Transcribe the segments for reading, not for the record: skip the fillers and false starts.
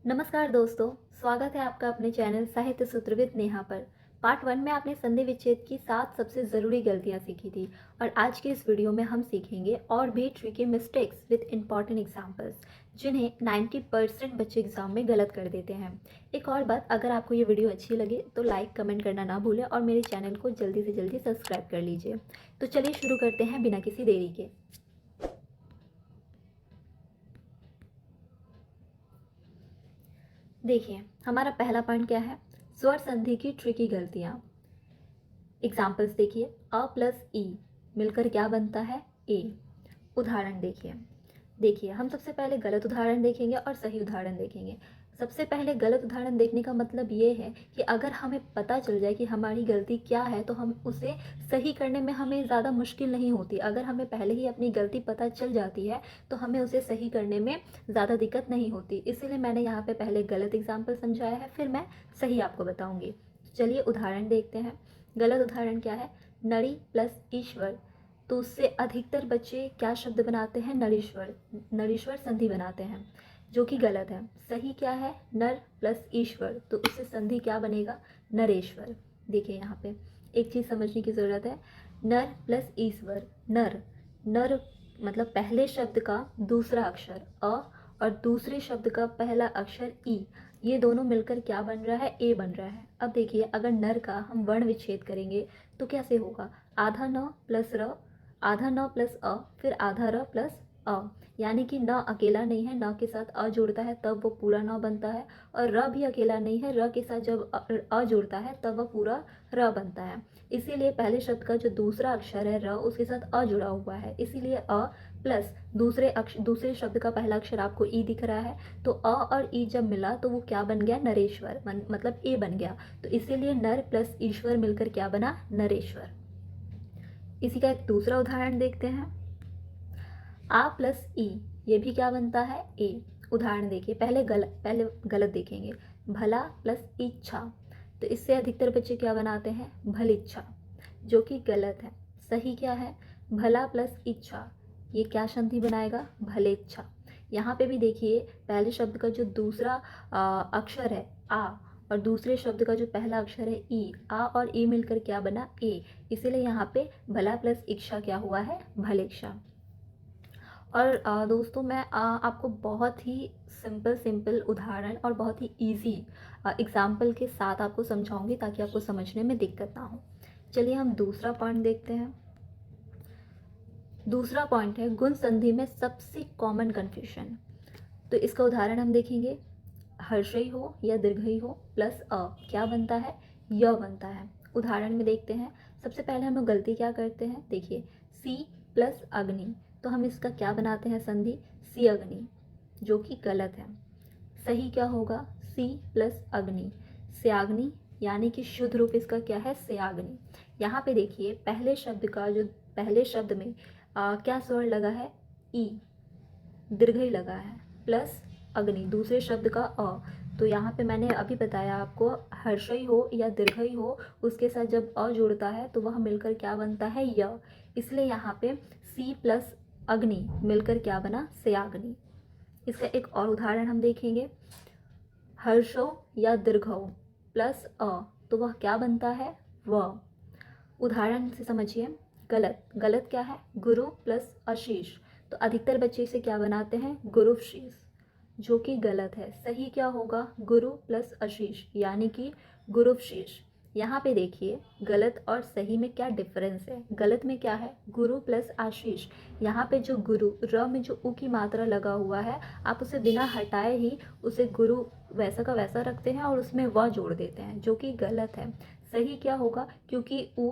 नमस्कार दोस्तों, स्वागत है आपका अपने चैनल साहित्य सूत्र विद नेहा पर। पार्ट 1 में आपने संधि विच्छेद की 7 सबसे ज़रूरी गलतियां सीखी थी और आज के इस वीडियो में हम सीखेंगे और भी tricky mistakes with important examples जिन्हें 90% बच्चे एग्जाम में गलत कर देते हैं। एक और बात, अगर आपको ये वीडियो अच्छी लगे तो लाइक कमेंट करना ना भूलें और मेरे चैनल को जल्दी से जल्दी सब्सक्राइब कर लीजिए। तो चलिए शुरू करते हैं बिना किसी देरी के। देखिए, हमारा पहला पॉइंट क्या है? स्वर संधि की ट्रिकी गलतियां। एग्जाम्पल्स देखिए, अ प्लस ई मिलकर क्या बनता है? ए। उदाहरण देखिए। देखिए, हम सबसे पहले गलत उदाहरण देखेंगे और सही उदाहरण देखेंगे। सबसे पहले गलत उदाहरण देखने का मतलब ये है कि अगर हमें पता चल जाए कि हमारी गलती क्या है तो हम उसे सही करने में हमें ज़्यादा मुश्किल नहीं होती। अगर हमें पहले ही अपनी गलती पता चल जाती है तो हमें उसे सही करने में ज़्यादा दिक्कत नहीं होती। इसीलिए मैंने यहाँ पे पहले गलत एग्जाम्पल समझाया है, फिर मैं सही आपको बताऊँगी। चलिए उदाहरण देखते हैं। गलत उदाहरण क्या है? नड़ी प्लस ईश्वर, तो उससे अधिकतर बच्चे क्या शब्द बनाते हैं? नरीश्वर। नरीश्वर संधि बनाते हैं, जो कि गलत है। सही क्या है? नर प्लस ईश्वर, तो उससे संधि क्या बनेगा? नरेश्वर। देखिए यहाँ पे एक चीज़ समझने की ज़रूरत है। नर प्लस ईश्वर, नर, नर मतलब पहले शब्द का दूसरा अक्षर अ और दूसरे शब्द का पहला अक्षर ई, ये दोनों मिलकर क्या बन रहा है? ए बन रहा है। अब देखिए, अगर नर का हम वर्ण विच्छेद करेंगे तो कैसे होगा? आधा न प्लस र, आधा न प्लस अ, फिर आधा र प्लस अ, यानी कि न अकेला नहीं है, न के साथ अ जुड़ता है तब वो पूरा न बनता है, और र भी अकेला नहीं है, र के साथ जब अ जुड़ता है तब वह पूरा र बनता है। इसीलिए पहले शब्द का जो दूसरा अक्षर है र, उसके साथ अ जुड़ा हुआ है, इसीलिए अ प्लस दूसरे शब्द का पहला अक्षर आपको ई दिख रहा है, तो अ और ई जब मिला तो वो क्या बन गया? नरेश्वर, मतलब ए बन गया। तो इसीलिए नर प्लस ईश्वर मिलकर क्या बना? नरेश्वर। इसी का एक दूसरा उदाहरण देखते हैं। आ प्लस ई, ये भी क्या बनता है? ए। उदाहरण देखिए, पहले गलत देखेंगे। भला प्लस इच्छा, तो इससे अधिकतर बच्चे क्या बनाते हैं? भलिच्छा, जो कि गलत है। सही क्या है? भला प्लस इच्छा, ये क्या संधि बनाएगा? भलेच्छा। यहाँ पे भी देखिए, पहले शब्द का जो दूसरा अक्षर है आ, और दूसरे शब्द का जो पहला अक्षर है ई, आ और ई मिलकर क्या बना? ए। इसीलिए यहाँ पे भला प्लस इच्छा क्या हुआ है? भलेच्छा। और दोस्तों, मैं आपको बहुत ही सिंपल उदाहरण और बहुत ही इजी एग्जाम्पल के साथ आपको समझाऊंगी ताकि आपको समझने में दिक्कत ना हो। चलिए हम दूसरा पॉइंट देखते हैं। दूसरा पॉइंट है गुण संधि में सबसे कॉमन कन्फ्यूजन। तो इसका उदाहरण हम देखेंगे। हर्षई हो या दीर्घई हो प्लस अ क्या बनता है? य बनता है। उदाहरण में देखते हैं। सबसे पहले हम लोग गलती क्या करते हैं? देखिए, सी प्लस अग्नि, तो हम इसका क्या बनाते हैं? संधि सी अग्नि, जो कि गलत है। सही क्या होगा? सी प्लस अग्नि, स्याग्नि, यानी कि शुद्ध रूप इसका क्या है? स्याग्नि। यहाँ पे देखिए, पहले शब्द में क्या स्वर लगा है? ई, दीर्घई लगा है, प्लस अग्नि दूसरे शब्द का अ, तो यहाँ पे मैंने अभी बताया आपको, हर्षई हो या दीर्घई हो, उसके साथ जब अ जुड़ता है तो वह मिलकर क्या बनता है? य। इसलिए यहाँ पे सी प्लस अग्नि मिलकर क्या बना? स्याग्नि। इसका एक और उदाहरण हम देखेंगे। हर्षो या दीर्घो प्लस अ, तो वह क्या बनता है? व। उदाहरण से समझिए। गलत, गलत क्या है? गुरु प्लस आशीष, तो अधिकतर बच्चे इसे क्या बनाते हैं? गुरुशीष, जो कि गलत है। सही क्या होगा? गुरु प्लस आशीष, यानी कि गुरुशीष। यहाँ पे देखिए, गलत और सही में क्या डिफरेंस है? गलत में क्या है? गुरु प्लस आशीष। यहाँ पे जो गुरु, र में जो उ की मात्रा लगा हुआ है, आप उसे बिना हटाए ही उसे गुरु वैसा का वैसा रखते हैं और उसमें व जोड़ देते हैं, जो कि गलत है। सही क्या होगा? क्योंकि उ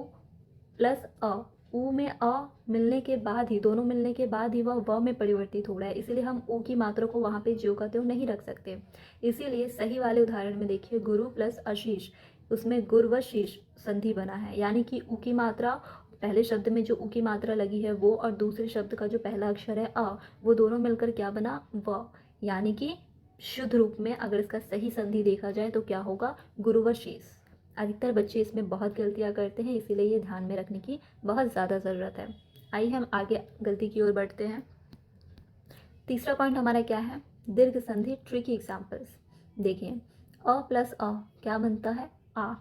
प्लस अ, ऊ में अ मिलने के बाद ही, दोनों मिलने के बाद ही वह व में परिवर्तित हो रहा है, इसीलिए हम ऊ की मात्रा को वहाँ पे ज्यों का त्यों नहीं रख सकते। इसीलिए सही वाले उदाहरण में देखिए, गुरु प्लस आशीष, उसमें गुर व शीश संधि बना है, यानी कि ऊ की मात्रा, पहले शब्द में जो ऊ की मात्रा लगी है वो, और दूसरे शब्द का जो पहला अक्षर है अ, वो दोनों मिलकर क्या बना? व, यानी कि शुद्ध रूप में अगर इसका सही संधि देखा जाए तो क्या होगा? गुरु व शीश। अधिकतर बच्चे इसमें बहुत गलतियां करते हैं, इसीलिए ये ध्यान में रखने की बहुत ज़्यादा ज़रूरत है। आइए हम आगे गलती की ओर बढ़ते हैं। तीसरा पॉइंट हमारा क्या है? दीर्घ संधि ट्रिकी एग्जाम्पल्स। देखिए अ प्लस अ क्या बनता है? आ।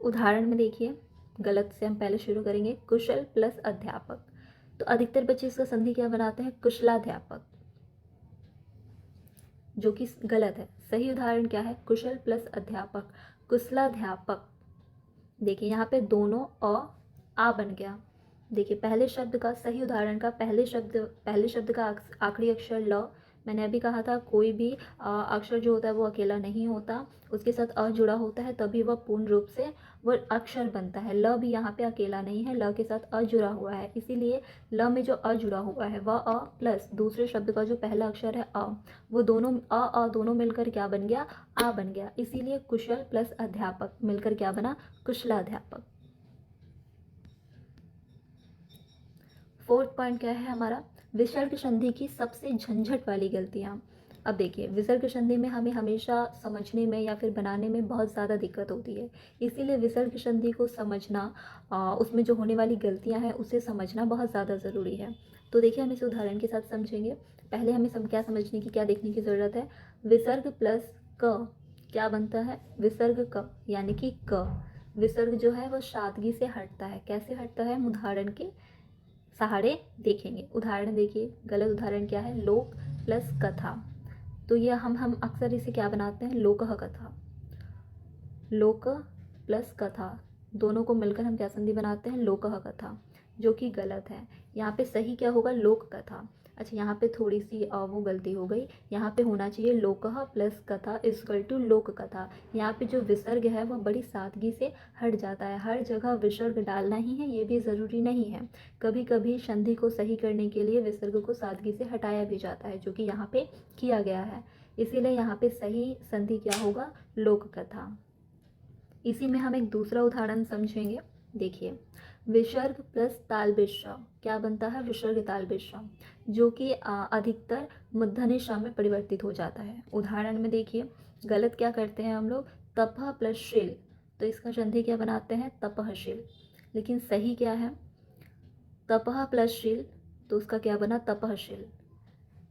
उदाहरण में देखिए, गलत से हम पहले शुरू करेंगे, कुशल प्लस अध्यापक। तो अधिकतर बच्चे इसका संधि क्या बनाते हैं? कुशलाध्यापक, जो कि गलत है। सही उदाहरण क्या है? कुशल प्लस अध्यापक, कुशलाध्यापक। देखिए यहाँ पे दोनों आ बन गया। देखिए पहले शब्द का सही उदाहरण का पहले शब्द का आखिरी अक्षर ल। मैंने अभी कहा था कोई भी अक्षर जो होता है वो अकेला नहीं होता, उसके साथ अ जुड़ा होता है तभी वह पूर्ण रूप से वो अक्षर बनता है। ल भी यहाँ पे अकेला नहीं है, ल के साथ अ जुड़ा हुआ है, इसीलिए ल में जो अ जुड़ा हुआ है वह अ प्लस दूसरे शब्द का जो पहला अक्षर है अ, वो दोनों अ दोनों मिलकर क्या बन गया? आ बन गया। इसीलिए कुशल प्लस अध्यापक मिलकर क्या बना? कुशलाध्यापक। फोर्थ पॉइंट क्या है हमारा? विसर्ग संधि की सबसे झंझट वाली गलतियां। अब देखिए विसर्ग संधि में हमें हमेशा समझने में या फिर बनाने में बहुत ज़्यादा दिक्कत होती है, इसीलिए विसर्ग संधि को समझना, उसमें जो होने वाली गलतियां हैं उसे समझना बहुत ज़्यादा ज़रूरी है। तो देखिए हम इस उदाहरण के साथ समझेंगे। पहले हमें क्या समझने की, क्या देखने की ज़रूरत है? विसर्ग प्लस क क्या बनता है? विसर्ग क, यानी कि क। विसर्ग जो है वह सादगी से हटता है। कैसे हटता है? हम उदाहरण के सहारे देखेंगे। उदाहरण देखिए, गलत उदाहरण क्या है? लोक प्लस कथा। तो यह हम अक्सर इसे क्या बनाते हैं? लोकह कथा। लोक प्लस कथा दोनों को मिलकर हम क्या संधि बनाते हैं? लोकह कथा, जो कि गलत है। यहाँ पे सही क्या होगा? लोक कथा। अच्छा यहाँ पे थोड़ी सी वो गलती हो गई, यहाँ पे होना चाहिए लोकह प्लस कथा इक्वल टू लोक कथा। यहाँ पे जो विसर्ग है वह बड़ी सादगी से हट जाता है। हर जगह विसर्ग डालना ही है ये भी ज़रूरी नहीं है, कभी कभी संधि को सही करने के लिए विसर्ग को सादगी से हटाया भी जाता है, जो कि यहाँ पे किया गया है। इसीलिए यहाँ पे सही संधि क्या होगा? लोक कथा। इसी में हम एक दूसरा उदाहरण समझेंगे। देखिए विसर्ग प्लस तालव्य क्या बनता है? विसर्ग तालव्य, जो कि अधिकतर मूर्धन्य ष में परिवर्तित हो जाता है। उदाहरण में देखिए गलत क्या करते हैं हम लोग? तपह प्लस शील, तो इसका संधि क्या बनाते हैं? तपहशील। लेकिन सही क्या है? तपह प्लस शील, तो उसका क्या बना? तपहशील।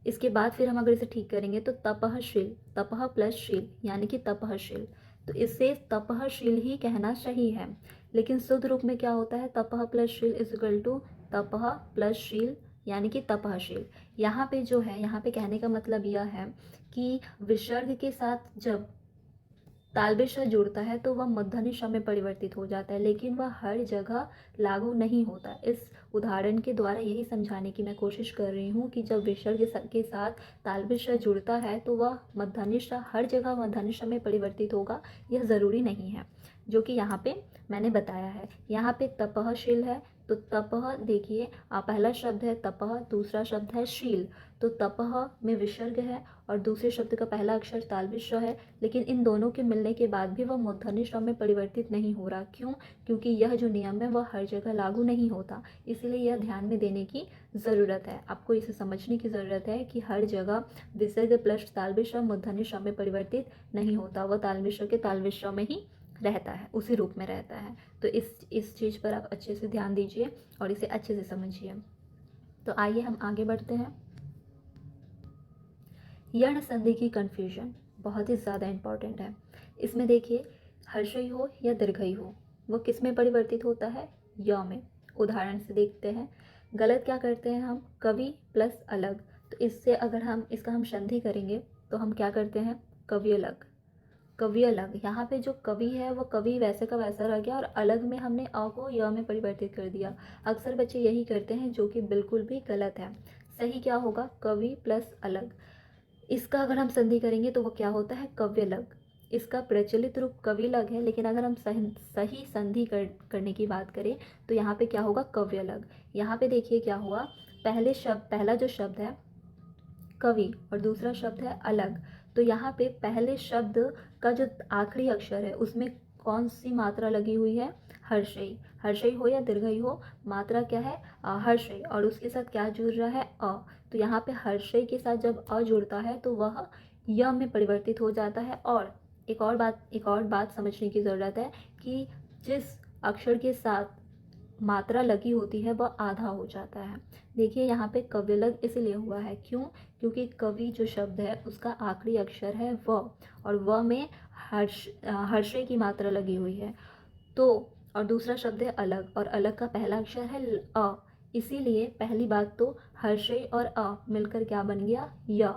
इसके बाद फिर हम अगर इसे ठीक करेंगे तो तपहशील, तपह प्लस शील यानी कि तपहशील, तो इससे तपहशील ही कहना सही है। लेकिन शुद्ध रूप में क्या होता है? तपह प्लस शील इज इक्वल टू तपह प्लस शील यानी कि तपहशील। यहाँ पे जो है, यहाँ पे कहने का मतलब यह है कि विसर्ग के साथ जब तालव्य श जुड़ता है तो वह मूर्धन्य ष में परिवर्तित हो जाता है, लेकिन वह हर जगह लागू नहीं होता। इस उदाहरण के द्वारा यही समझाने की मैं कोशिश कर रही हूँ कि जब विसर्ग के साथ तालव्य श जुड़ता है तो वह मूर्धन्य ष हर जगह मूर्धन्य ष में परिवर्तित होगा, यह ज़रूरी नहीं है, जो कि यहाँ पे मैंने बताया है। यहाँ पे तपहशील है, तो तपह देखिए पहला शब्द है तपह, दूसरा शब्द है शील, तो तपह में विसर्ग है और दूसरे शब्द का पहला अक्षर तालव्य श है, लेकिन इन दोनों के मिलने के बाद भी वह मूर्धन्य ष में परिवर्तित नहीं हो रहा। क्यों? क्योंकि यह जो नियम है वह हर जगह लागू नहीं होता, इसलिए यह ध्यान में देने की ज़रूरत है। आपको इसे समझने की ज़रूरत है कि हर जगह विसर्ग प्लस तालव्य श मूर्धन्य ष में परिवर्तित नहीं होता, वह तालव्य श के तालव्य श में ही रहता है, उसी रूप में रहता है। तो इस चीज़ पर आप अच्छे से ध्यान दीजिए और इसे अच्छे से समझिए। तो आइए हम आगे बढ़ते हैं। यर्ण संधि की कन्फ्यूजन बहुत ही ज़्यादा इम्पॉर्टेंट है। इसमें देखिए हर्षई हो या दीर्घई हो, वो किस में परिवर्तित होता है? य में। उदाहरण से देखते हैं। गलत क्या करते हैं हम? कवि प्लस अलग, तो इससे अगर हम इसका हम संधि करेंगे तो हम क्या करते हैं? कवि अलग, कवि अलग। यहाँ पे जो कवि है वो कवि वैसे का वैसा रह गया और अलग में हमने अ को य में परिवर्तित कर दिया। अक्सर बच्चे यही करते हैं, जो कि बिल्कुल भी गलत है। सही क्या होगा? कवि प्लस अलग। इसका अगर हम संधि करेंगे तो वो क्या होता है? कव्यलग। इसका प्रचलित रूप कविलग है, लेकिन अगर हम सही संधि करने की बात करें तो यहाँ पे क्या होगा? कव्यलग। यहाँ पे देखिए क्या हुआ, पहला जो शब्द है कवि और दूसरा शब्द है अलग, तो यहाँ पे पहले शब्द का जो आखिरी अक्षर है उसमें कौन सी मात्रा लगी हुई है? हर्षई। हर्षई हो या दीर्घई हो, मात्रा क्या है? हर्षई, और उसके साथ क्या जुड़ रहा है? अ। तो यहाँ पे हर्षई के साथ जब अ जुड़ता है तो वह य में परिवर्तित हो जाता है। और एक और बात समझने की ज़रूरत है कि जिस अक्षर के साथ मात्रा लगी होती है वह आधा हो जाता है। देखिए यहाँ पे कव्यलग इसलिए हुआ है, क्यों? क्योंकि कवि जो शब्द है उसका आखिरी अक्षर है व, और व में हर्षे की मात्रा लगी हुई है। तो और दूसरा शब्द है अलग, और अलग का पहला अक्षर है अ, इसीलिए पहली बात तो हर्षे और अ मिलकर क्या बन गया? य।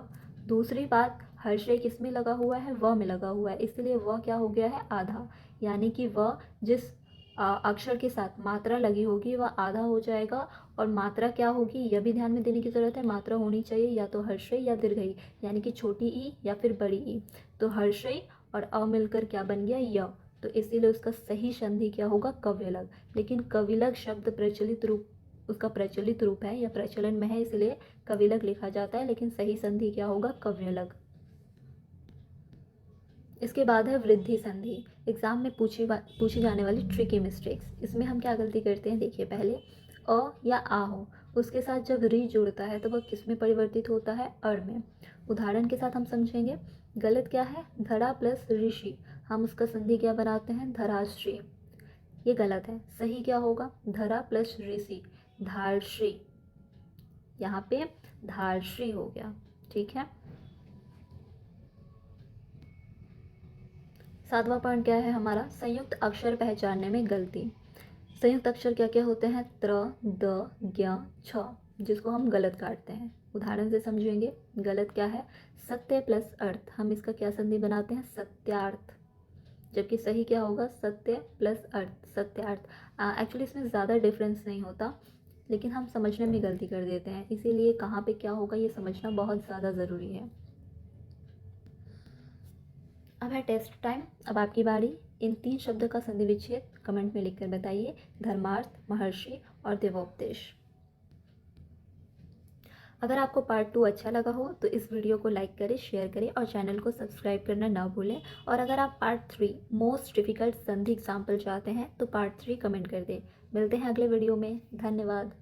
दूसरी बात, हर्षे किस में लगा हुआ है? व में लगा हुआ है, इसलिए व क्या हो गया है? आधा। यानी कि व जिस अक्षर के साथ मात्रा लगी होगी वह आधा हो जाएगा। और मात्रा क्या होगी यह भी ध्यान में देने की ज़रूरत है, मात्रा होनी चाहिए या तो हर्षे या दीर्घई, यानी कि छोटी ई या फिर बड़ी ई। तो हर्षे और अ मिलकर क्या बन गया? य। तो इसीलिए उसका सही संधि क्या होगा? कव्यलग। लेकिन कविलग शब्द प्रचलित रूप, उसका प्रचलित रूप है या प्रचलन में है, इसलिए कविलग लिखा जाता है, लेकिन सही संधि क्या होगा? कव्यलग। इसके बाद है वृद्धि संधि। एग्जाम में पूछी जाने वाली ट्रिकी मिस्टेक्स। इसमें हम क्या गलती करते हैं? देखिए, पहले अ या आ हो, उसके साथ जब री जुड़ता है तो वह किस में परिवर्तित होता है? अर में। उदाहरण के साथ हम समझेंगे। गलत क्या है? धरा प्लस ऋषि, हम उसका संधि क्या बनाते हैं? धराश्री। ये गलत है। सही क्या होगा? धरा प्लस ऋषि, धारश्री। यहाँ पे धारश्री हो गया। ठीक है। 7वां पॉइंट क्या है हमारा? संयुक्त अक्षर पहचानने में गलती। संयुक्त अक्षर क्या क्या होते हैं? त्र, द, ज्ञ, छ, जिसको हम गलत काटते हैं। उदाहरण से समझेंगे। गलत क्या है? सत्य प्लस अर्थ, हम इसका क्या संधि बनाते हैं? सत्यार्थ। जबकि सही क्या होगा? सत्य प्लस अर्थ, सत्यार्थ। एक्चुअली इसमें ज़्यादा डिफरेंस नहीं होता, लेकिन हम समझने में गलती कर देते हैं, इसीलिए कहाँ पे क्या होगा ये समझना बहुत ज़्यादा ज़रूरी है। अब है टेस्ट टाइम। अब आपकी बारी। इन 3 शब्दों का संधि विच्छेद कमेंट में लिखकर बताइए। धर्मार्थ, महर्षि और देवोपदेश। अगर आपको पार्ट 2 अच्छा लगा हो तो इस वीडियो को लाइक करें, शेयर करें और चैनल को सब्सक्राइब करना ना भूलें। और अगर आप पार्ट 3 मोस्ट डिफ़िकल्ट संधि एग्जाम्पल चाहते हैं तो पार्ट 3 कमेंट कर दें। मिलते हैं अगले वीडियो में। धन्यवाद।